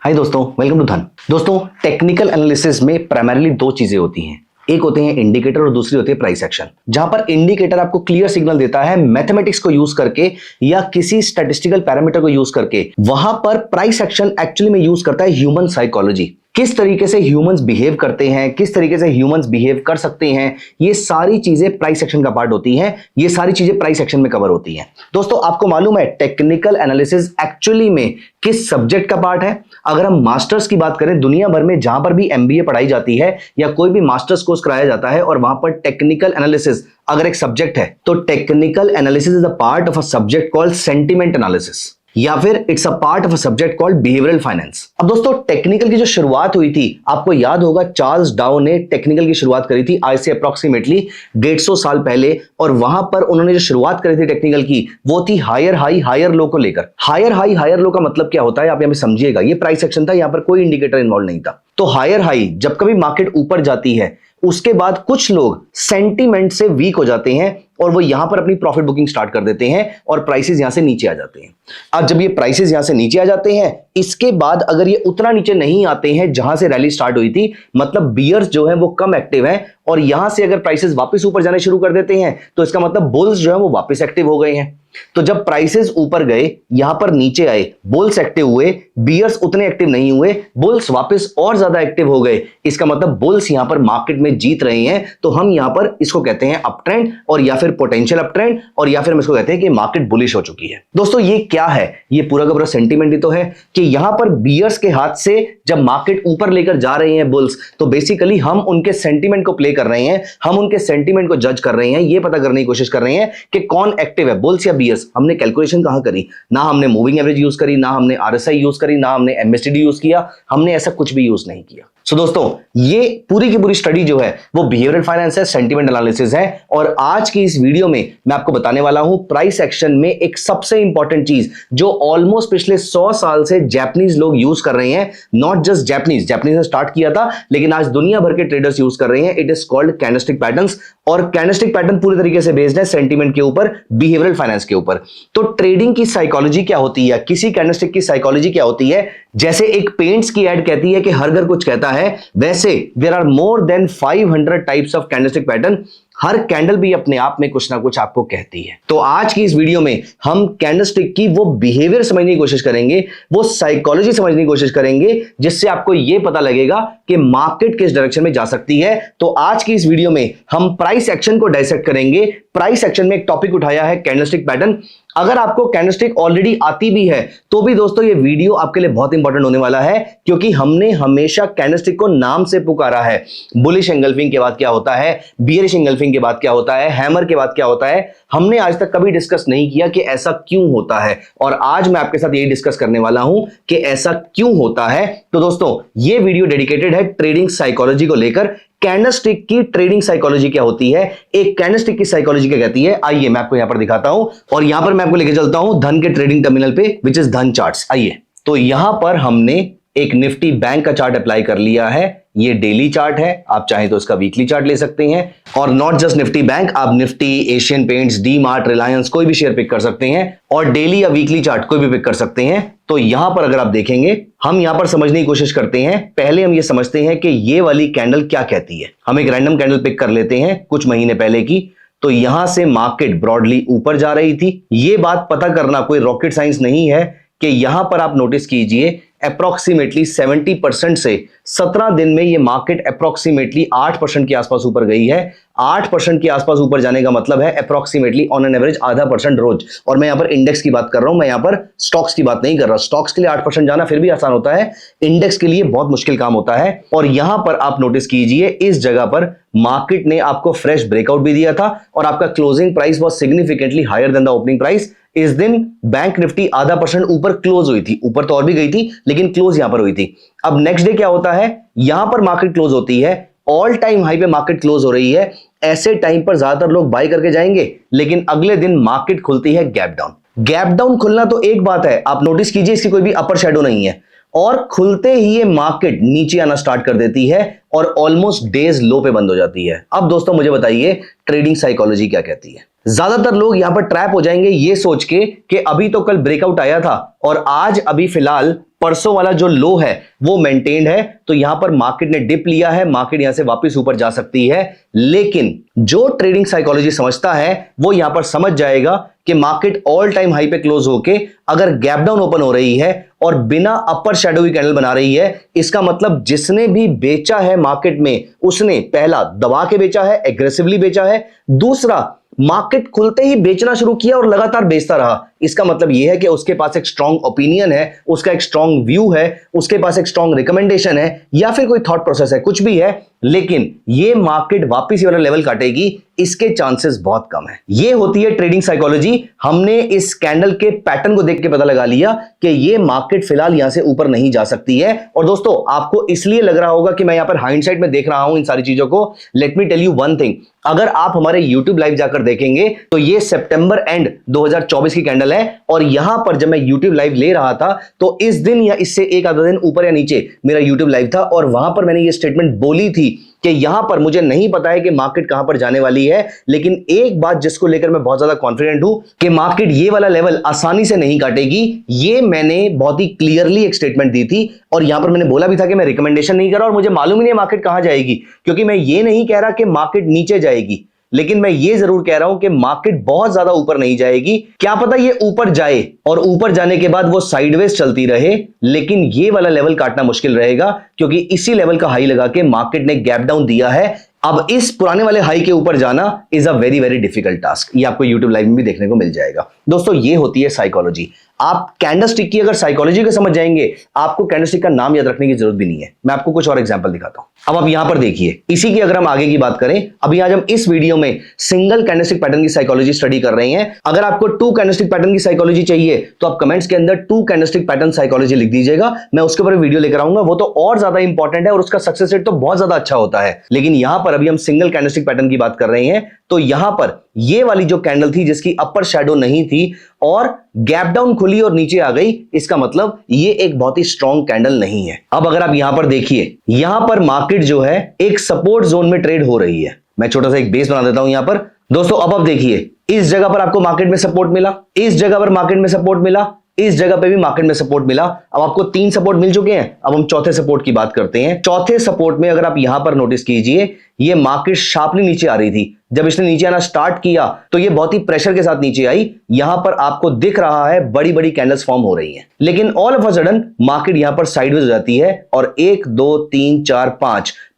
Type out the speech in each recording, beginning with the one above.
हाय दोस्तों, welcome to धन। दोस्तों, टेक्निकल एनालिसिस में प्राइमरीली दो चीजें होती हैं। एक होते हैं इंडिकेटर और दूसरी होती है प्राइस एक्शन। जहां पर इंडिकेटर आपको क्लियर सिग्नल देता है मैथमेटिक्स को यूज करके या किसी स्टैटिस्टिकल पैरामीटर को यूज करके, वहां पर प्राइस एक्शन एक्चुअली में यूज करता है ह्यूमन साइकोलॉजी। किस तरीके से ह्यूमंस बिहेव करते हैं, किस तरीके से ह्यूमंस बिहेव कर सकते हैं, ये सारी चीजें प्राइस एक्शन का पार्ट होती हैं। ये सारी चीजें प्राइस एक्शन में कवर होती हैं। दोस्तों, आपको मालूम है टेक्निकल एनालिसिस एक्चुअली में किस सब्जेक्ट का पार्ट है? अगर हम मास्टर्स की बात करें, दुनिया भर में जहां पर भी एमबीए पढ़ाई जाती है या कोई भी मास्टर्स कोर्स कराया जाता है और वहां पर टेक्निकल एनालिसिस अगर एक सब्जेक्ट है, तो technical analysis is a part of a subject called sentiment analysis, या फिर it's a part of a subject called behavioural finance. अब दोस्तों, टेक्निकल की जो शुरुआत हुई थी, आपको याद होगा चार्ल्स डाउ ने टेक्निकल की शुरुआत करी थी आज से अप्रोक्सीमेटली 150 साल पहले। और वहां पर उन्होंने जो शुरुआत करी थी टेक्निकल की, वो थी हायर हाई हायर लो को लेकर। हायर हाई हायर लो का मतलब क्या होता है, आप यहां पे समझिएगा। ये प्राइस एक्शन था, यहां पर कोई इंडिकेटर इन्वॉल्व नहीं था। तो हायर हाई, जब कभी मार्केट ऊपर जाती है, उसके बाद कुछ लोग सेंटीमेंट से वीक हो जाते हैं और वो यहां पर अपनी प्रॉफिट बुकिंग स्टार्ट कर देते हैं और प्राइसेस यहां से नीचे आ जाते हैं। अब जब ये प्राइसेस यहां से नीचे आ जाते हैं, इसके बाद अगर ये उतना नीचे नहीं आते हैं जहां से रैली स्टार्ट हुई थी, मतलब बियर्स जो है वो कम एक्टिव हैं, और यहां से अगर प्राइसेस वापस ऊपर जाने शुरू कर देते हैं, तो इसका मतलब बुल्स जो है वो वापस एक्टिव हो गए हैं। तो जब प्राइसेस ऊपर गए, यहां पर नीचे आए, बुल्स एक्टिव हुए, बियर्स उतने एक्टिव नहीं हुए, बुल्स वापस और ज्यादा एक्टिव हो गए। इसका मतलब बुल्स यहां पर मार्केट में जीत रहे हैं। तो हम यहां पर इसको कहते हैं अप ट्रेंड, और या फिर पोटेंशियल अप ट्रेंड, और या फिर हम इसको कहते हैं कि मार्केट बुलिश हो चुकी है। दोस्तों, ये क्या है? ये पूरा का पूरा सेंटीमेंट ही तो है कि यहां पर बियर्स के हाथ से जब मार्केट ऊपर लेकर जा रहे हैं बुल्स, तो बेसिकली हम उनके सेंटीमेंट को प्ले कर रहे हैं, हम उनके सेंटीमेंट को जज कर रहे हैं, ये पता करने की कोशिश कर रहे हैं कि कौन एक्टिव है, बुल्स या बियर्स। हमने कैलकुलेशन कहां करी? ना हमने मूविंग एवरेज यूज करी, ना हमने आरएसआई यूज करी, ना हमने एमएसटीडी यूज किया, हमने ऐसा कुछ भी यूज नहीं किया। सो दोस्तों, ये पूरी की पूरी स्टडी जो है वो बिहेवियरल फाइनेंस है, सेंटीमेंट एनालिसिस है। और आज की इस वीडियो में मैं आपको बताने वाला हूं प्राइस एक्शन में एक सबसे इंपॉर्टेंट चीज जो ऑलमोस्ट पिछले 100 साल से जापानीज लोग यूज कर रहे हैं। नॉट जस्ट जापानीज ने स्टार्ट किया था, लेकिन आज दुनिया भर के ट्रेडर्स यूज कर रहे हैं। It is called candlestick patterns, और कैंडलस्टिक पैटर्न पूरी तरीके से बेस्ड है सेंटीमेंट के ऊपर, बिहेवियरल फाइनेंस के ऊपर। तो ट्रेडिंग की साइकोलॉजी क्या होती है, किसी कैंडलस्टिक की साइकोलॉजी क्या होती है? जैसे एक पेंट्स की एड कहती है कि हर घर कुछ कहता है, वैसे there are more than 500 types of candlestick pattern. हर कैंडल भी अपने आप में कुछ ना कुछ आपको कहती है। तो आज की इस वीडियो में हम कैंडलस्टिक की वो बिहेवियर समझने की कोशिश करेंगे, वो साइकोलॉजी समझने की कोशिश करेंगे, जिससे आपको यह पता लगेगा कि मार्केट किस डायरेक्शन में जा सकती है। तो आज की इस वीडियो में हम प्राइस एक्शन को डाइसेक्ट करेंगे। प्राइस एक्शन में एक टॉपिक उठाया है कैंडलस्टिक पैटर्न। अगर आपको कैंडलस्टिक ऑलरेडी आती भी है तो भी दोस्तों ये वीडियो आपके लिए बहुत इंपॉर्टेंट होने वाला है, क्योंकि हमने हमेशा कैंडलस्टिक को नाम से पुकारा है। बुलिश एंगल्फिंग के बाद क्या होता है, बियरिश एंगल्फिंग के बाद क्या होता है, हैमर के बाद क्या होता है, हमने आज तक कभी डिस्कस नहीं किया कि ऐसा क्यों होता है। और आज मैं आपके साथ यही डिस्कस करने वाला हूं कि ऐसा क्यों होता है। तो दोस्तों, ये वीडियो डेडिकेटेड है ट्रेडिंग साइकोलॉजी को लेकर। कैंडलस्टिक की ट्रेडिंग साइकोलॉजी क्या होती है, एक कैंडलस्टिक की साइकोलॉजी क्या कहती है, आइए मैं आपको यहां पर दिखाता हूं। और यहां पर मैं आपको लेके चलता हूं धन के ट्रेडिंग टर्मिनल पे, विच इज धन चार्ट्स। आइए, तो यहां पर हमने एक निफ्टी बैंक का चार्ट अप्लाई कर लिया है। ये डेली चार्ट है, आप चाहें तो इसका वीकली चार्ट ले सकते हैं। और नॉट जस्ट निफ्टी बैंक, आप Nifty, Asian paints, D mart, Reliance, कोई भी शेयर पिक कर सकते हैं, और डेली या वीकली चार्ट कोई भी पिक कर सकते हैं। तो यहां पर अगर आप देखेंगे, हम यहां पर समझने की कोशिश करते हैं। पहले हम ये समझते हैं कि ये वाली कैंडल क्या कहती है। हम एक रैंडम कैंडल पिक कर लेते हैं कुछ महीने पहले की। तो यहां से मार्केट ब्रॉडली ऊपर जा रही थी। ये बात पता करना कोई रॉकेट साइंस नहीं है कि यहां पर आप नोटिस कीजिए अप्रोक्सीमेटली 70% से 17 दिन में ये मार्केट अप्रोक्सीमेटली 8% के आसपास ऊपर गई है। 8% के आसपास ऊपर जाने का मतलब है अप्रोक्सीमेटली ऑन एन एवरेज आधा % रोज। और मैं यहां पर इंडेक्स की बात कर रहा हूं, मैं यहां पर स्टॉक्स की बात नहीं कर रहा। स्टॉक्स के लिए 8% जाना फिर भी आसान होता है, इंडेक्स के लिए बहुत मुश्किल काम होता है। और यहां पर आप नोटिस कीजिए, इस जगह पर मार्केट ने आपको फ्रेश ब्रेकआउट भी दिया था, और आपका closing price was significantly higher than the opening price. इस दिन बैंक निफ्टी आधा % ऊपर क्लोज हुई थी, ऊपर तो और भी गई थी, लेकिन क्लोज यहां पर हुई थी। अब नेक्स्ट डे क्या होता है, यहां पर मार्केट क्लोज होती है, ऑल टाइम हाई पे मार्केट क्लोज हो रही है। ऐसे टाइम पर ज्यादातर लोग बाय करके जाएंगे, लेकिन अगले दिन मार्केट खुलती है गैप डाउन। गैप डाउन खुलना तो एक बात है, आप नोटिस कीजिए इसकी कोई भी अपर शेडो नहीं है, और खुलते ही ये मार्केट नीचे आना स्टार्ट कर देती है और ऑलमोस्ट डेज लो पे बंद हो जाती है। अब दोस्तों मुझे बताइए ट्रेडिंग साइकोलॉजी क्या कहती है। ज्यादातर लोग यहां पर ट्रैप हो जाएंगे ये सोच के कि अभी तो कल ब्रेकआउट आया था और आज अभी फिलहाल परसों वाला जो लो है वो मेंटेन्ड है, तो यहां पर मार्केट ने डिप लिया है, मार्केट यहां से वापस ऊपर जा सकती है। लेकिन जो ट्रेडिंग साइकोलॉजी समझता है वो यहां पर समझ जाएगा कि मार्केट ऑल टाइम हाई पे क्लोज होके अगर गैप डाउन ओपन हो रही है और बिना अपर शैडो की कैंडल बना रही है, इसका मतलब जिसने भी बेचा है मार्केट में उसने पहला दबा के बेचा है, एग्रेसिवली बेचा है, दूसरा मार्केट खुलते ही बेचना शुरू किया और लगातार बेचता रहा। इसका मतलब यह है कि उसके पास एक स्ट्रॉन्ग ओपिनियन है, उसका एक स्ट्रॉन्ग व्यू है, उसके पास एक स्ट्रॉन्ग रिकमेंडेशन है या फिर कोई थॉट प्रोसेस है, कुछ भी है, लेकिन ये मार्केट वापस ये वाला लेवल काटेगी, इसके चांसेस बहुत कम है। ये होती है ट्रेडिंग साइकोलॉजी। हमने इस कैंडल के पैटर्न को देख के पता लगा लिया कि ये मार्केट फिलहाल यहां से ऊपर नहीं जा सकती है। और दोस्तों आपको इसलिए लग रहा होगा कि मैं यहां पर हाइंडसाइट में देख रहा हूं इन सारी चीजों को। Let me tell you one thing, अगर आप हमारे YouTube लाइव जाकर देखेंगे तो ये सितंबर एंड 2024 की कैंडल है और यहां पर जब मैं YouTube लाइव ले रहा था तो इस दिन या इससे एक आधा दिन ऊपर या नीचे मेरा YouTube लाइव था और वहां पर मैंने ये स्टेटमेंट बोली थी कि यहां पर मुझे नहीं पता है कि मार्केट कहां पर जाने वाली है, लेकिन एक बात जिसको लेकर मैं बहुत ज्यादा कॉन्फिडेंट हूं कि मार्केट ये वाला लेवल आसानी से नहीं काटेगी। ये मैंने बहुत ही क्लियरली एक स्टेटमेंट दी थी और यहां पर मैंने बोला भी था कि मैं रिकमेंडेशन नहीं कर रहा और मुझे मालूम ही नहीं मार्केट कहां जाएगी, क्योंकि मैं ये नहीं कह रहा कि मार्केट नीचे जाएगी, लेकिन मैं ये जरूर कह रहा हूं कि मार्केट बहुत ज्यादा ऊपर नहीं जाएगी। क्या पता ये ऊपर जाए और ऊपर जाने के बाद वो साइडवेज चलती रहे, लेकिन ये वाला लेवल काटना मुश्किल रहेगा क्योंकि इसी लेवल का हाई लगा के मार्केट ने गैप डाउन दिया है। अब इस पुराने वाले हाई के ऊपर जाना is a very very difficult task. ये आपको YouTube लाइव में भी देखने को मिल जाएगा। दोस्तों ये होती है साइकोलॉजी। आप कैंडलस्टिक की अगर साइकोलॉजी को समझ जाएंगे, आपको कैंडलस्टिक का नाम याद रखने की जरूरत भी नहीं है। मैं आपको कुछ और एग्जांपल दिखाता हूं। अब आप यहां पर देखिए, इसी की अगर हम आगे की बात करें, अभी आज हम इस वीडियो में सिंगल कैंडलस्टिक पैटर्न की साइकोलॉजी स्टडी कर रहे हैं। अगर आपको 2 कैंडलस्टिक पैटर्न की साइकोलॉजी चाहिए तो आप कमेंट्स के अंदर 2 कैंडलस्टिक पैटर्न साइकोलॉजी लिख दीजिएगा, मैं उसके ऊपर वीडियो लेकर आऊंगा। वो तो और ज्यादा इंपॉर्टेंट है और उसका सक्सेस रेट तो बहुत ज्यादा अच्छा होता है। लेकिन यहां पर अभी हम सिंगल कैंडलस्टिक पैटर्न की बात कर रहे हैं, तो यहां पर ये वाली जो कैंडल थी जिसकी अपर शैडो नहीं थी और गैप डाउन खुली और नीचे आ गई, इसका मतलब ये एक बहुत ही स्ट्रॉन्ग कैंडल नहीं है। अब अगर आप यहां पर देखिए, यहां पर मार्केट जो है एक सपोर्ट जोन में ट्रेड हो रही है। मैं छोटा सा एक बेस बना देता हूं यहां पर। दोस्तों अब आप देखिए, इस जगह पर आपको मार्केट में सपोर्ट मिला, इस जगह पर मार्केट में सपोर्ट मिला, इस जगह पे भी मार्केट में सपोर्ट मिला। अब आपको 3 सपोर्ट मिल चुके हैं। अब हम चौथे सपोर्ट की बात करते हैं। चौथे सपोर्ट में अगर आप यहां पर नोटिस कीजिए, ये मार्केट शार्पली नीचे आ रही थी। जब इसने नीचे आना स्टार्ट किया तो ये बहुत ही प्रेशर के साथ नीचे आई। यहां पर आपको दिख रहा है बड़ी बड़ी कैंडल्स फॉर्म हो रही हैं, लेकिन all of a sudden market यहां पर साइडवेज हो जाती है और 1 2 3 4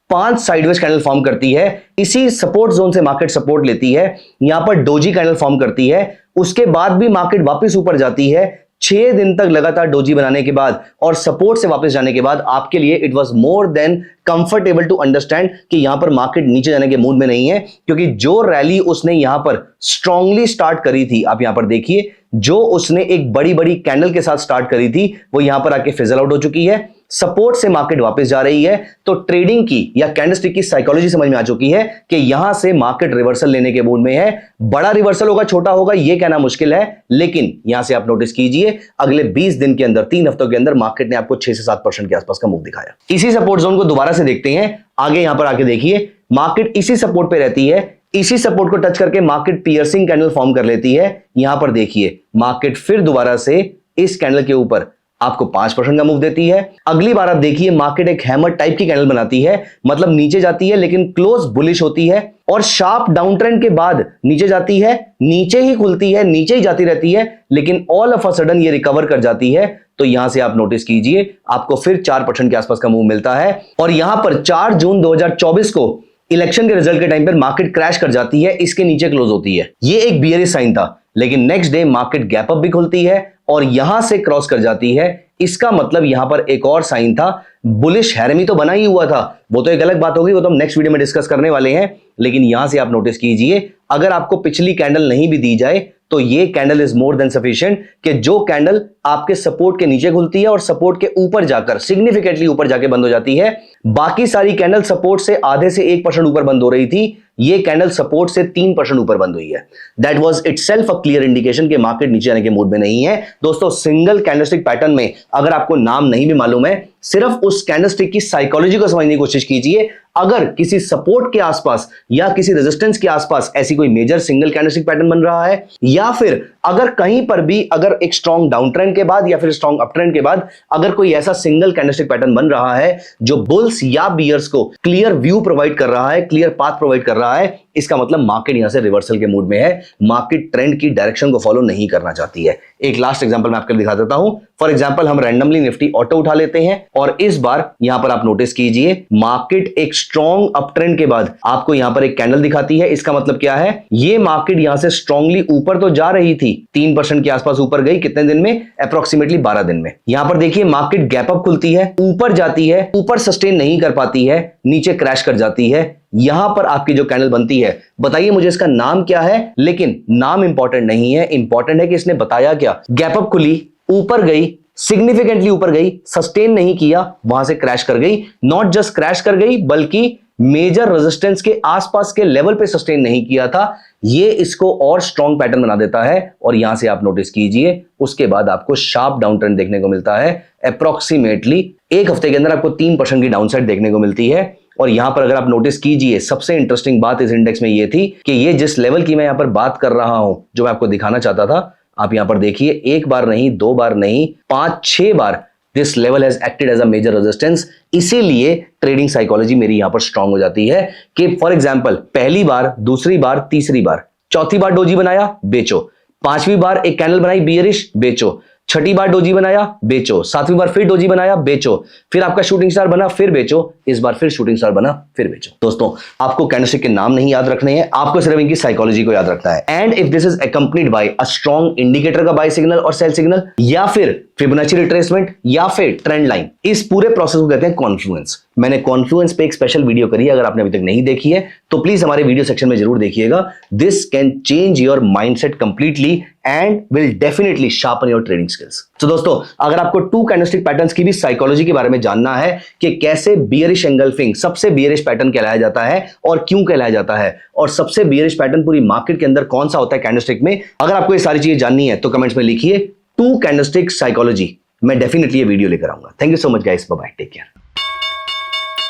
5 साइडवेज कैंडल फॉर्म करती है। इसी सपोर्ट जोन से मार्केट सपोर्ट लेती है, यहां पर डोजी कैंडल फॉर्म करती है। उसके बाद भी मार्केट वापस ऊपर जाती है। 6 दिन तक लगातार डोजी बनाने के बाद और सपोर्ट से वापस जाने के बाद आपके लिए it was more than comfortable to understand कि यहां पर मार्केट नीचे जाने के मूड में नहीं है, क्योंकि जो रैली उसने यहां पर स्ट्रांगली स्टार्ट करी थी, आप यहां पर देखिए, जो उसने एक बड़ी बड़ी कैंडल के साथ स्टार्ट करी थी वो यहां पर आके फिजल आउट हो चुकी है। सपोर्ट से मार्केट वापस जा रही है, तो ट्रेडिंग की या कैंडलस्टिक की साइकोलॉजी समझ में आ चुकी है कि यहां से मार्केट रिवर्सल लेने के मूड में है। बड़ा रिवर्सल होगा छोटा होगा ये कहना मुश्किल है, लेकिन यहां से आप नोटिस कीजिए अगले 20 दिन के अंदर, 3 हफ्तों के अंदर मार्केट ने आपको 6 से 7% के आसपास का मूव दिखाया। इसी सपोर्ट जोन को दोबारा से देखते हैं। आगे यहां पर आके देखिए, मार्केट इसी सपोर्ट पे रहती है, इसी सपोर्ट को टच करके मार्केट पियर्सिंग कैंडल फॉर्म कर लेती है। यहां पर देखिए मार्केट फिर दोबारा से इस कैंडल के ऊपर आपको 5% का मूव देती है। अगली बार आप देखिए मार्केट एक हैमर टाइप की कैंडल बनाती है, मतलब नीचे जाती है लेकिन क्लोज बुलिश होती है और शार्प डाउन ट्रेंड के बाद नीचे जाती है, नीचे ही खुलती है, नीचे ही जाती रहती है, लेकिन ऑल ऑफ अ सडन ये रिकवर कर जाती है। तो यहां से आप नोटिस कीजिए आपको फिर 4% के आसपास का मूव मिलता है और यहां पर 4 जून 2024 को इलेक्शन के रिजल्ट के टाइम पर मार्केट क्रैश कर जाती है, इसके नीचे क्लोज होती है। ये एक बियरिश साइन था, लेकिन next day market gap up भी खुलती है और यहां से क्रॉस कर जाती है। इसका मतलब यहां पर एक और साइन था, बुलिश हैरमी तो बना ही हुआ था, वो तो एक अलग बात होगी, वो तो हम नेक्स्ट वीडियो में डिस्कस करने वाले हैं। लेकिन यहां से आप नोटिस कीजिए, अगर आपको पिछली कैंडल नहीं भी दी जाए तो ये candle is more than sufficient कि जो कैंडल आपके सपोर्ट के नीचे खुलती है और सपोर्ट के ऊपर जाकर सिग्निफिकेंटली ऊपर जाके बंद हो जाती है। बाकी सारी कैंडल सपोर्ट से आधे से 1% ऊपर बंद हो रही थी, ये कैंडल सपोर्ट से 3% ऊपर बंद हुई है। That was itself a clear indication कि मार्केट नीचे आने के मूड में नहीं है। दोस्तों सिंगल कैंडलस्टिक पैटर्न में अगर आपको नाम नहीं भी मालूम है, सिर्फ उस कैंडलस्टिक की साइकोलॉजी को समझने की कोशिश कीजिए। अगर किसी सपोर्ट के आसपास या किसी रेजिस्टेंस के आसपास ऐसी कोई मेजर सिंगल कैंडलस्टिक पैटर्न बन रहा है, या फिर अगर कहीं पर भी अगर एक स्ट्रॉन्ग डाउन ट्रेंड के बाद या फिर स्ट्रॉन्ग अप ट्रेंड के बाद अगर कोई ऐसा सिंगल कैंडलस्टिक पैटर्न बन रहा है जो बुल्स या बियर्स को क्लियर व्यू प्रोवाइड कर रहा है, क्लियर पाथ प्रोवाइड कर रहा है, इसका मतलब मार्केट यहां से रिवर्सल के मूड में है, मार्केट ट्रेंड की डायरेक्शन को फॉलो नहीं करना चाहती है। एक लास्ट एग्जांपल मैं आपको दिखा देता हूं। फॉर एग्जांपल हम रैंडमली निफ्टी ऑटो उठा लेते हैं और इस बार यहां पर आप नोटिस कीजिए मार्केट एक स्ट्रॉन्ग अप ट्रेंड के बाद आपको यहां पर एक कैंडल दिखाती है। इसका मतलब क्या है, ये मार्केट यहां से स्ट्रांगली ऊपर तो जा रही थी, 3% के आसपास ऊपर गई, कितने दिन में, अप्रोक्सीमेटली 12 दिन में। यहां पर देखिए मार्केट गैप अप खुलती है, ऊपर जाती है, ऊपर सस्टेन नहीं कर पाती है, नीचे क्रैश कर जाती है। यहां पर आपकी जो कैंडल बनती है, बताइए मुझे इसका नाम क्या है, लेकिन नाम इंपॉर्टेंट नहीं है, इंपॉर्टेंट है कि इसने बताया क्या। गैप अप खुली, ऊपर गई, सिग्निफिकेंटली ऊपर गई, सस्टेन नहीं किया, वहां से क्रैश कर गई। नॉट जस्ट क्रैश कर गई बल्कि मेजर रेजिस्टेंस के आसपास के लेवल पे सस्टेन नहीं किया था। ये इसको और स्ट्रॉन्ग पैटर्न बना देता है और यहां से आप नोटिस कीजिए उसके बाद आपको शार्प डाउन ट्रेंड देखने को मिलता है। अप्रोक्सीमेटली एक हफ्ते के अंदर आपको 3% की डाउन साइड देखने को मिलती है। और यहां पर अगर आप नोटिस कीजिए, सबसे इंटरेस्टिंग बात इस इंडेक्स में ये थी कि ये जिस लेवल की मैं यहां पर बात कर रहा हूं, जो मैं आपको दिखाना चाहता था, आप यहां पर देखिए, एक बार नहीं, दो बार नहीं, 5-6 बार this level has acted as a major resistance. इसीलिए ट्रेडिंग साइकोलॉजी मेरी यहां पर स्ट्रांग हो जाती है कि फॉर एग्जांपल पहली बार, दूसरी बार, तीसरी बार, चौथी बार डोजी बनाया, बेचो, 5वीं बार एक कैंडल बनाई बियरिश, बेचो, 6ठी बार डोजी बनाया, बेचो, 7वीं बार फिर डोजी बनाया, बेचो, फिर आपका शूटिंग स्टार बना, फिर बेचो, इस बार फिर शूटिंग स्टार बना, फिर बेचो। दोस्तों, आपको कैंडलस्टिक के नाम नहीं याद रखने हैं, आपको सिर्फ इनकी साइकोलॉजी को याद रखना है। And if this is accompanied by a strong indicator का बाय सिग्नल और सेल सिग्नल, या फिर फिबोनाची रिट्रेसमेंट, या फिर ट्रेंड लाइन, इस पूरे प्रोसेस को कहते हैं कॉन्फ्लुएंस। मैंने कॉन्फ्लुएंस पे एक स्पेशल वीडियो करी है, अगर आपने अभी तक नहीं देखी है तो प्लीज हमारे वीडियो सेक्शन में जरूर देखिएगा। This can change your mindset completely and will definitely sharpen your trading skills. तो दोस्तों, अगर आपको 2 कैंडलस्टिक पैटर्न्स की भी साइकोलॉजी के बारे में जानना है कि कैसे बियरिश एंगल्फिंग सबसे बियरिश पैटर्न कहलाया जाता है और क्यों कहलाया जाता है, और सबसे बियरिश पैटर्न पूरी मार्केट के अंदर कौन सा होता है कैंडलस्टिक में, अगर आपको ये सारी चीजें जाननी है तो कमेंट्स में लिखिए 2 कैंडलस्टिक साइकोलॉजी। मैं डेफिनेटली ये वीडियो लेकर आऊंगा। Thank you so much guys, bye bye, take care.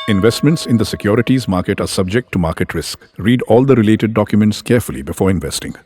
Investments in the securities market are subject to market risk. Read all the related documents carefully before investing.